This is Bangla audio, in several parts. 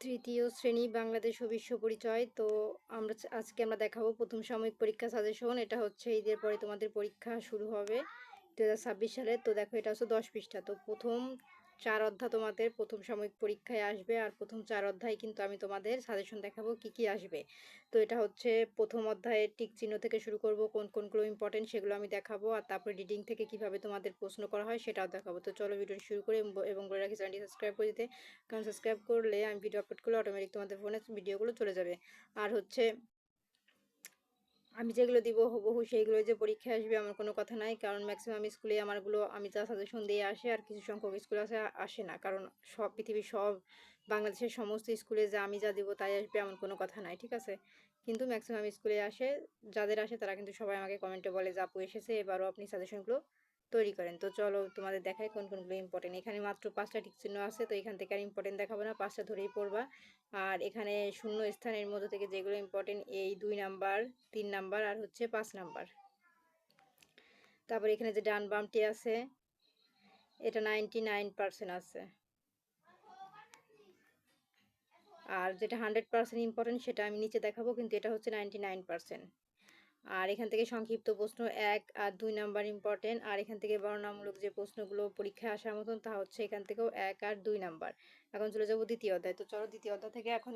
তৃতীয় শ্রেণী বাংলাদেশ ও বিশ্ব পরিচয়। তো আজকে আমরা দেখাবো প্রথম সাময়িক পরীক্ষা সাজেশন। এটা হচ্ছে ঈদের পরে তোমাদের পরীক্ষা শুরু হবে 2026 সালে। তো দেখো এটা হচ্ছে 10 পৃষ্ঠা। তো প্রথম 4 অধ্যায় তোমাদের প্রথম সাময়িক পরীক্ষায় আসবে, আর প্রথম 4 অধ্যায় কিন্তু আমি তোমাদের সাজেশন দেখাবো কি কি আসবে। তো এটা হচ্ছে প্রথম অধ্যায়ের টিক চিহ্ন থেকে শুরু করব, কোনগুলো ইম্পর্টেন্ট সেগুলো আমি দেখাবো, আর তারপরে রিডিং থেকে কিভাবে তোমাদের প্রশ্ন করা হয় সেটাও দেখাবো। তো চলো ভিডিও শুরু করি এবং বলে রাখি চ্যানেলটি সাবস্ক্রাইব করে দিতে, কারণ সাবস্ক্রাইব করলে আমি ভিডিও আপলোড করলে অটোমেটিক তোমাদের ফোনে ভিডিওগুলো চলে যাবে। আর হচ্ছে আমি যেগুলো দিব হুবহু সেইগুলো যে পরীক্ষায় আসবে আমার কোনো কথা নাই, কারণ ম্যাক্সিমাম স্কুলে আমারগুলো আমি যা সাজেশন দিয়ে আসে, আর কিছু সংখ্যক স্কুল আসে না, কারণ সব পৃথিবীর সব বাংলাদেশের সমস্ত স্কুলে যা আমি যা দিব তাই আসবে এমন কোনো কথা নাই, ঠিক আছে। কিন্তু ম্যাক্সিমাম স্কুলে আসে, যাদের আসে তারা কিন্তু সবাই আমাকে কমেন্টে বলে যে আপু এসেছে, এবারও আপনি সাজেশনগুলো তৈরি করেন। তো চলো তোমাদের দেখাই কোনগুলো ইম্পর্টেন্ট। এখানে মাত্র 5টা টিক চিহ্ন আছে, তো এখান থেকে আর ইম্পর্টেন্ট দেখাবো না, 5টা ধরেই পড়বা। আর এখানে শূন্য স্থানের মধ্যে থেকে যেগুলো ইম্পর্টেন্ট, এই 2 নাম্বার, 3 নাম্বার আর হচ্ছে 5 নাম্বার। তারপর এখানে যে ডান বামটি আছে এটা 99% আছে, আর যেটা 100% ইম্পর্টেন্ট সেটা আমি নিচে দেখাবো, কিন্তু এটা হচ্ছে 99%। আর এখান থেকে সংক্ষিপ্ত প্রশ্ন 1 আর 2 নাম্বার ইম্পর্টেন্ট, আর এখান থেকে বর্ণনামূলক যে প্রশ্নগুলো পরীক্ষায় আসার মতন তা হচ্ছে এখান থেকেও 1 আর 2 নাম্বার। এখন চলে যাব দ্বিতীয় অধ্যায়। তো চলো দ্বিতীয় অধ্যায় থেকে এখন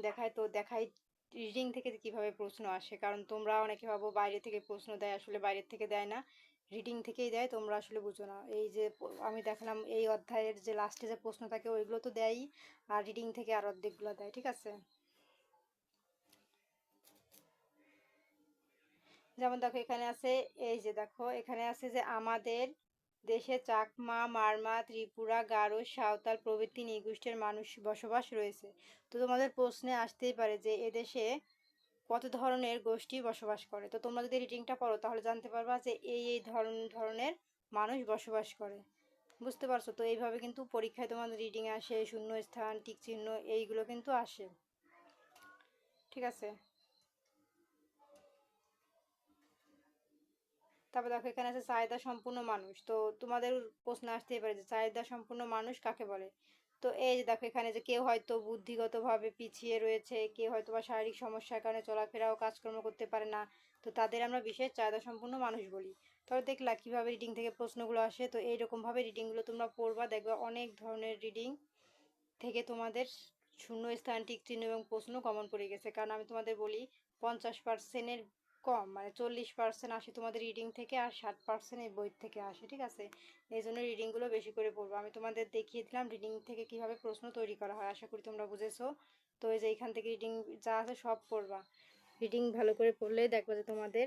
দেখাই রিডিং থেকে কিভাবে প্রশ্ন আসে, কারণ তোমরা অনেকে ভাবো বাইরে থেকে প্রশ্ন দেয়, আসলে বাইরের থেকে দেয় না, রিডিং থেকেই দেয়, তোমরা আসলে বুঝো না। এই যে আমি দেখালাম এই অধ্যায়ের যে লাস্টে যে প্রশ্ন থাকে ওইগুলো তো দেয়ই, আর রিডিং থেকে আর অর্ধেকগুলো দেয়, ঠিক আছে। যেমন দেখো এখানে আছে, এই যে দেখো এখানে আছে যে আমাদের দেশে চাকমা, মারমা, ত্রিপুরা, গারো, সাঁওতাল প্রভৃতি নৃগোষ্ঠীর মানুষ বসবাস রয়েছে। তো তোমাদের প্রশ্নে আসতেই পারে যে এদেশে কত ধরনের গোষ্ঠী বসবাস করে। তো তোমরা যদি রিডিংটা পড়ো তাহলে জানতে পারবা যে এই ধরনের মানুষ বসবাস করে। বুঝতে পারছো? তো এইভাবে কিন্তু পরীক্ষায় তোমাদের রিডিং আসে, শূন্য স্থান, টিক চিহ্ন এইগুলো কিন্তু আসে, ঠিক আছে। তারপর দেখো এখানে আছে চাহিদা সম্পূর্ণ মানুষ। তো তোমাদের প্রশ্ন আসতেই পারে যে চাহিদা সম্পূর্ণ মানুষ কাকে বলে। তো এই যে দেখো এখানে যে কেউ হয়তো বুদ্ধিগতভাবে পিছিয়ে রয়েছে, কেউ হয়তো বা শারীরিক সমস্যার কারণে চলাফেরা ও কাজকর্ম করতে পারে না, তো তাদের আমরা বিশেষ চাহিদা সম্পূর্ণ মানুষ বলি। তবে দেখলা কিভাবে রিডিং থেকে প্রশ্নগুলো আসে। তো এইরকম ভাবে রিডিংগুলো তোমরা পড়বা, দেখবা অনেক ধরনের রিডিং থেকে তোমাদের শূন্য স্থান, টিক চিহ্ন এবং প্রশ্ন কমন পড়ে গেছে। কারণ আমি তোমাদের বলি 50%-এর কম, মানে 40% আসে তোমাদের রিডিং থেকে, আর 60% এই বই থেকে আসে, ঠিক আছে। এই জন্য রিডিংগুলো বেশি করে পড়বো। আমি তোমাদের দেখিয়ে দিলাম রিডিং থেকে কিভাবে প্রশ্ন তৈরি করা হয়, আশা করি তোমরা বুঝেছো। তো এই যে এখান থেকে রিডিং যা আছে সব পড়বা, রিডিং ভালো করে পড়লেই দেখবা যে তোমাদের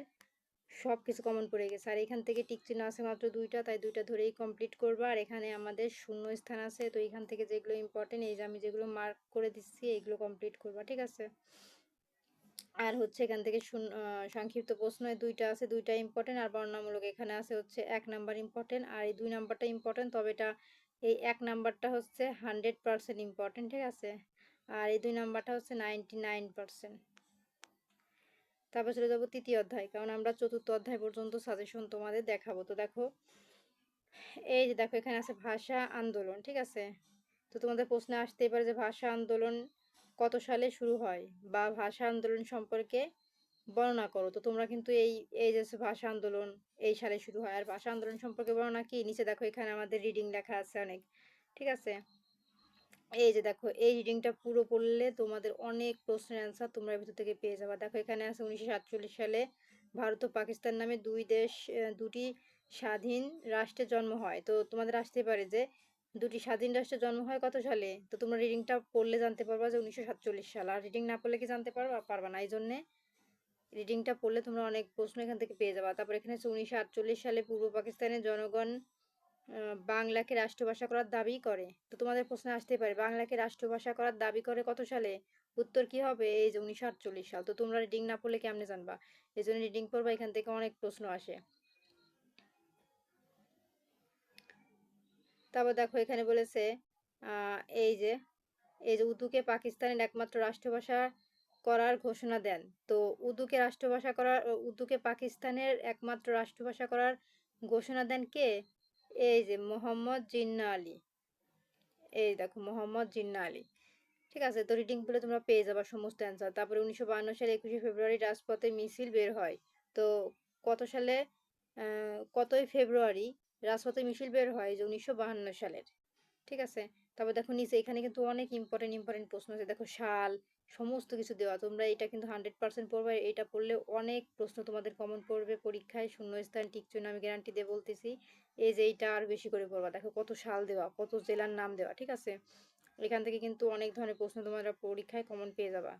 সব কিছু কমন পড়ে গেছে। আর এখান থেকে টিক চিহ্ন আছে মাত্র 2টা, তাই 2টা ধরেই কমপ্লিট করবা। আর এখানে আমাদের শূন্য স্থান আছে, তো এখান থেকে যেগুলো ইম্পর্টেন্ট, এই যে আমি যেগুলো মার্ক করে দিচ্ছি এইগুলো কমপ্লিট করবা, ঠিক আছে। আর হচ্ছে এখান থেকে সংক্ষিপ্ত প্রশ্ন 2টা আছে, 2টা ইম্পর্টেন্ট, আর বর্ণনামূলক এখানে আছে হচ্ছে 1 নাম্বার ইম্পর্টেন্ট, আর এই 2 নাম্বারটা ইম্পর্টেন্ট, তবে এটা এই 1 নাম্বারটা হচ্ছে 100% ইম্পর্টেন্ট, ঠিক আছে। আর এই 2 নাম্বারটা হচ্ছে 99%। তারপর চলে যাবো তৃতীয় অধ্যায়, কারণ আমরা চতুর্থ অধ্যায় পর্যন্ত সাজেশন তোমাদের দেখাবো। তো দেখো এই যে দেখো এখানে আছে ভাষা আন্দোলন, ঠিক আছে। তো তোমাদের প্রশ্নে আসতেই পারে যে ভাষা আন্দোলন কত সালে শুরু হয়, বা ভাষা আন্দোলন সম্পর্কে বর্ণনা করো। তো তোমরা কিন্তু এই যে ভাষা আন্দোলন এই সালে শুরু হয়, আর ভাষা আন্দোলন সম্পর্কে বর্ণনা কি, নিচে দেখো এখানে আমাদের রিডিং লেখা আছে অনেক, ঠিক আছে। এই যে দেখো এই রিডিংটা পুরো পড়লে তোমাদের অনেক প্রশ্নের অ্যান্সার তোমরা ভিতর থেকে পেয়ে যাবে। দেখো এখানে আছে 1947 সালে ভারত ও পাকিস্তান নামে দুটি স্বাধীন রাষ্ট্রের জন্ম হয়। তো তোমাদের আসতে পারে যে দুটি স্বাধীন রাষ্ট্রের জন্ম হয় কত সালে। তো তোমরা রিডিংটা পড়লে জানতে পারবা যে 1947 সাল, আর রিডিং না পড়লে কি জানতে পারবা না। এই জন্যে রিডিংটা পড়লে তোমরা অনেক প্রশ্ন এখান থেকে পেয়ে যাবা। তারপর এখানে আছে 1948 সালে পূর্ব পাকিস্তানের জনগণ বাংলাকে রাষ্ট্রভাষা করার দাবি করে। তো তোমাদের প্রশ্ন আসতে পারে বাংলাকে রাষ্ট্রভাষা করার দাবি করে কত সালে। উত্তর কি হবে, এই যে 1948 সাল। তো তোমরা রিডিং না পড়লে কেমনে জানবা, এই জন্য রিডিং পড়বা, এখান থেকে অনেক প্রশ্ন আসে। তারপর দেখো এখানে বলেছে আহ এই যে এই যে উর্দুকে পাকিস্তানের একমাত্র রাষ্ট্রভাষা করার ঘোষণা দেন। তো উর্দুকে পাকিস্তানের একমাত্র রাষ্ট্রভাষা করার ঘোষণা দেন কে, এই যে মোহাম্মদ জিন্নাহ আলী। এই দেখো মোহাম্মদ জিন্নাহ আলী, ঠিক আছে? তো রিডিং পড়লে তোমরা পেয়ে যাবা সমস্ত অ্যান্সার। তারপরে ১৯৫২ সালে ২১শে ফেব্রুয়ারি রাজপথে মিছিল বের হয়। তো কত সালে অ্যা কতই ফেব্রুয়ারি রাজপথে মিছিল বের হয়? যে ১৯৫২ সালের। ঠিক আছে? তারপর দেখো নিচে এখানে কিন্তু অনেক ইম্পোর্টেন্ট প্রশ্ন আছে। দেখো সাল, সমস্ত কিছু দেওয়া। তোমরা এটা কিন্তু 100% পড়বা। এটা পড়লে অনেক প্রশ্ন তোমাদের কমন পড়বে পরীক্ষায়। শূন্যস্থান টিকছে না, আমি গ্যারান্টি দিয়ে বলতেছি। এই যে এইটা আরো বেশি করে পড়বা। দেখো কত সাল দেওয়া, কত জেলার নাম দেওয়া। ঠিক আছে? এখান থেকে কিন্তু অনেক ধরনের প্রশ্ন তোমরা পরীক্ষায় কমন পেয়ে যাবা।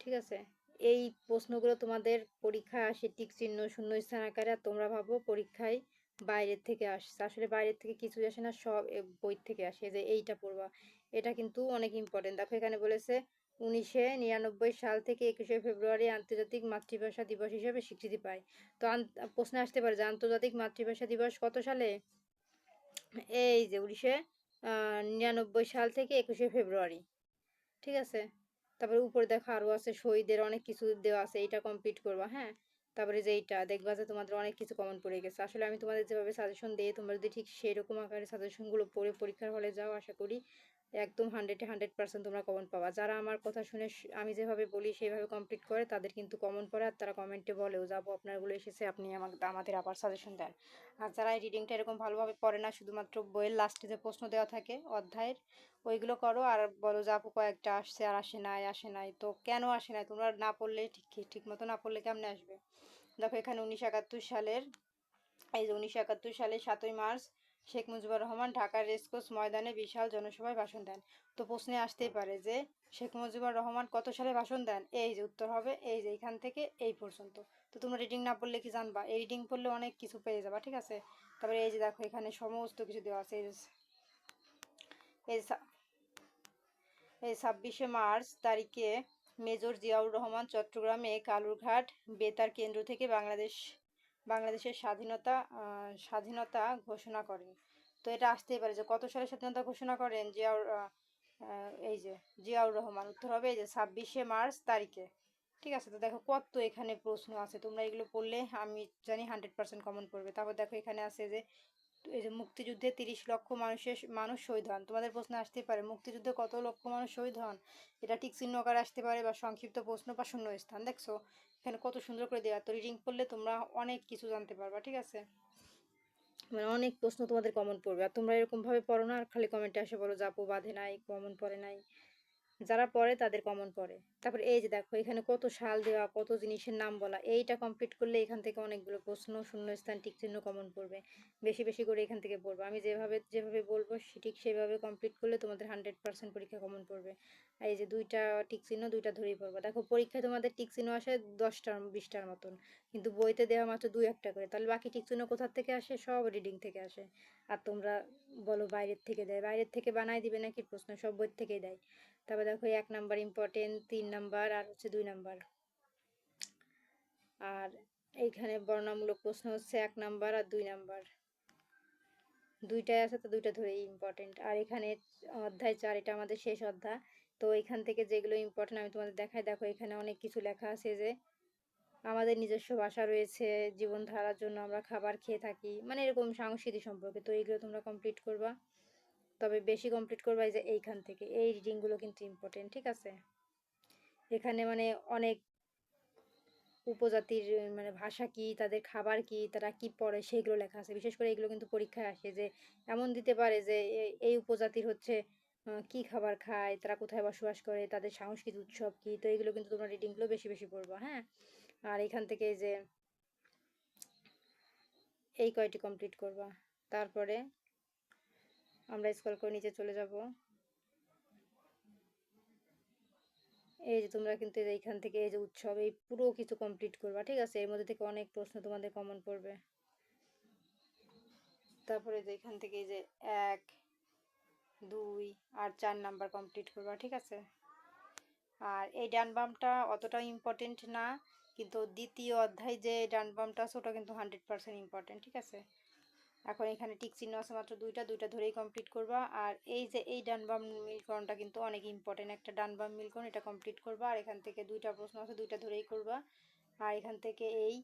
ঠিক আছে? এই প্রশ্নগুলো তোমাদের পরীক্ষায় আসে টিক চিহ্ন শূন্যস্থান আকারে, আর তোমরা ভাবো পরীক্ষায় বাইরের থেকে আসছে। আসলে বাইরের থেকে কিছুই আসে না, সব বই থেকে আসে। যে এইটা পড়বা, এটা কিন্তু অনেক ইম্পর্টেন্ট। দেখো এখানে বলেছে 1999 সাল থেকে 21শে ফেব্রুয়ারি আন্তর্জাতিক মাতৃভাষা দিবস হিসেবে স্বীকৃতি পায়। তো প্রশ্ন আসতে পারে যে আন্তর্জাতিক মাতৃভাষা দিবস কত সালে? এই যে 1999 সাল থেকে 21শে ফেব্রুয়ারি। ঠিক আছে? তারপরে উপরে দেখো আরো আছে শহীদের অনেক কিছু দেওয়া আছে। এইটা কমপ্লিট করবা, হ্যাঁ? তারপরে যে এইটা দেখবা যে তোমাদের অনেক কিছু কমন পড়ে গেছে। আসলে আমি তোমাদের যেভাবে সাজেশন দেই তোমরা যদি ঠিক সেরকম আকারে সাজেশনগুলো পড়ে পরীক্ষার হলে যাও, আশা করি একদম 100 এ 100% তোমরা কমন পাবা। যারা আমার কথা শুনে আমি যেভাবে বলি সেভাবে কমপ্লিট করে তাদের কিন্তু কমন পড়ে, আর তারা কমেন্টে বলেও যাবো আপনারগুলো এসেছে, আপনি আমাদের আবার সাজেশন দেন। আর যারা এই রিডিংটা এরকম ভালোভাবে পড়ে না, শুধুমাত্র বইয়ের লাস্টে যে প্রশ্ন দেওয়া থাকে অধ্যায়ের ওইগুলো করো আর বলো যে আপু কয়েকটা আসছে আর আসে নাই, তো কেন আসে নাই? তোমরা না পড়লে ঠিক মতো না পড়লে কেমনে আসবে? দেখো এখানে 1971 সালের, এই যে 1971 সালে 7ই মার্চ শেখ মুজিবুর রহমান ঢাকার রেসকোর্স ময়দানে বিশাল জনসভায় ভাষণ দেন। তো প্রশ্নে আসতেই পারে যে শেখ মুজিবুর রহমান কত সালে ভাষণ দেন? এই যে উত্তর হবে এই যে এখান থেকে এই পর্যন্ত। তো তোমরা রিডিং না পড়লে কি জানবা? এই রিডিং পড়লে অনেক কিছু পেয়ে যাবা। ঠিক আছে? তারপরে এই যে দেখো এখানে সমস্ত কিছু দেওয়া আছে। এই যে এই 26শে মার্চ তারিখে মেজর জিয়াউর রহমান চট্টগ্রামে কালুরঘাট বেতার কেন্দ্র থেকে বাংলাদেশের স্বাধীনতা ঘোষণা করেন। তো এটা আসতেই পারে যে কত সালে স্বাধীনতা ঘোষণা করেন এই যে জিয়াউর রহমান। উত্তর হবে এই যে 26শে মার্চ তারিখে। ঠিক আছে? তো দেখো কত এখানে প্রশ্ন আছে, তোমরা এগুলো পড়লে আমি জানি 100% কমন পড়বে। তারপর দেখো এখানে আছে যে এই যে মুক্তিযুদ্ধে 30 লক্ষ মানুষ শহীদ হন। তোমাদের প্রশ্ন আসতে পারে মুক্তিযুদ্ধে কত লক্ষ মানুষ শহীদ হন? এটা টিক চিহ্ন আকারে আসতে পারে বা সংক্ষিপ্ত প্রশ্ন বা শূন্যস্থান। দেখছো এখানে কত সুন্দর করে দেওয়া। তো রিডিং পড়লে তোমরা অনেক কিছু জানতে পারবা। ঠিক আছে? মানে অনেক প্রশ্ন তোমাদের কমন পড়বে। আর তোমরা এরকম ভাবে পড়ো না আর খালি কমেন্টে এসে বলো যে আপু বাঁধে নাই, কমন পড়ে নাই। যারা পড়ে তাদের কমন পড়ে। তারপরে এই যে দেখো এখানে কত সাল দেওয়া, কত জিনিসের নাম বলা। এইটা কমপ্লিট করলে এখান থেকে অনেকগুলো প্রশ্ন শূন্যস্থান টিক চিহ্ন কমন পড়বে। বেশি বেশি করে এখান থেকে পড়বে। আমি যেভাবে যেভাবে বলবো ঠিক সেভাবে কমপ্লিট করলে তোমাদের 100% পরীক্ষা কমন পড়বে। আর এই যে দুইটা টিক চিহ্ন দুইটা ধরেই পড়বা। দেখো পরীক্ষায় তোমাদের টিক চিহ্ন আসে 10টা 20টার মতন, কিন্তু বইতে দেওয়া মাত্র 2-1টা করে। তাহলে বাকি টিক চিহ্ন কোথা থেকে আসে? সব রিডিং থেকে আসে। আর তোমরা বলো বাইরের থেকে দেয়, বাইরের থেকে বানায় দিবে নাকি প্রশ্ন? সব বই থেকেই দেয়। তারপর দেখো 1 নাম্বার ইম্পর্টেন্ট, 3 নাম্বার আর হচ্ছে 2 নাম্বার। আর এইখানে বর্ণনামূলক প্রশ্ন হচ্ছে 1 নাম্বার আর 2 নাম্বার, দুইটাই আছে তো দুইটা ধরেই ইম্পর্টেন্ট। আর এখানে অধ্যায় 4, এটা আমাদের শেষ অধ্যায়। তো এখান থেকে যেগুলো ইম্পর্টেন্ট আমি তোমাদের দেখাই। দেখো এখানে অনেক কিছু লেখা আছে যে আমাদের নিজস্ব ভাষা রয়েছে, জীবনধারার জন্য আমরা খাবার খেয়ে থাকি, মানে এরকম সংস্কৃতি সম্পর্কে। তো এইগুলো তোমরা কমপ্লিট করবা, তবে বেশি কমপ্লিট করবা এই যে এইখান থেকে। এই রিডিংগুলো কিন্তু ইম্পর্টেন্ট। ঠিক আছে? এখানে মানে অনেক উপজাতির মানে ভাষা কি, তাদের খাবার কি, তারা কি পড়ে সেগুলো লেখা আছে। বিশেষ করে এগুলো কিন্তু পরীক্ষায় আসে যে এমন দিতে পারে যে এই উপজাতির হচ্ছে কি খাবার খায়, তারা কোথায় বসবাস করে, তাদের সাংস্কৃতিক উৎসব কি। তো এগুলো কিন্তু তোমরা রিডিংগুলো বেশি বেশি পড়বা, হ্যাঁ? আর এখান থেকে এই যে এই কয়টি কমপ্লিট করবা। তারপরে আমরা স্ক্রল করে নিচে চলে যাব। এই যে তোমরা কিন্তু এইখান থেকে এই যে উৎসব, এই পুরো কিছু কমপ্লিট করবা। ঠিক আছে? এর মধ্যে থেকে অনেক প্রশ্ন তোমাদের কমন পড়বে। তারপরে যে এখান থেকে এই যে 1, 2 আর 4 নাম্বার কমপ্লিট করবা। ঠিক আছে? আর এই ডান বামটা অতটা ইম্পর্টেন্ট না, কিন্তু দ্বিতীয় অধ্যায় যে ডান বামটা আছে ওটা কিন্তু 100% ইম্পর্টেন্ট। ঠিক আছে? এখন এখানে টিক চিহ্ন আছে মাত্র দুইটা ধরেই কমপ্লিট করবা। আর এই যে এই ডান বাম মিলকরণটা কিন্তু অনেক ইম্পর্টেন্ট, একটা ডান বাম মিলকরণ, এটা কমপ্লিট করবা। আর এখান থেকে দুইটা প্রশ্ন আছে, দুইটা ধরেই করবা। আর এখান থেকে এই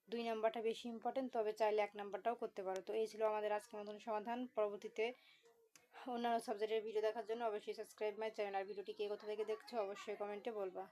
2 নাম্বারটা বেশি ইম্পর্টেন্ট, তবে চাইলে 1 নাম্বারটাও করতে পারো। তো এই ছিল আমাদের আজকের মতন সমাধান। পরবর্তীতে অন্যান্য সাবজেক্টের ভিডিও দেখার জন্য অবশ্যই সাবস্ক্রাইব মাই চ্যানেল। আর ভিডিওটি কে কোথা থেকে দেখছো অবশ্যই কমেন্টে বলবা।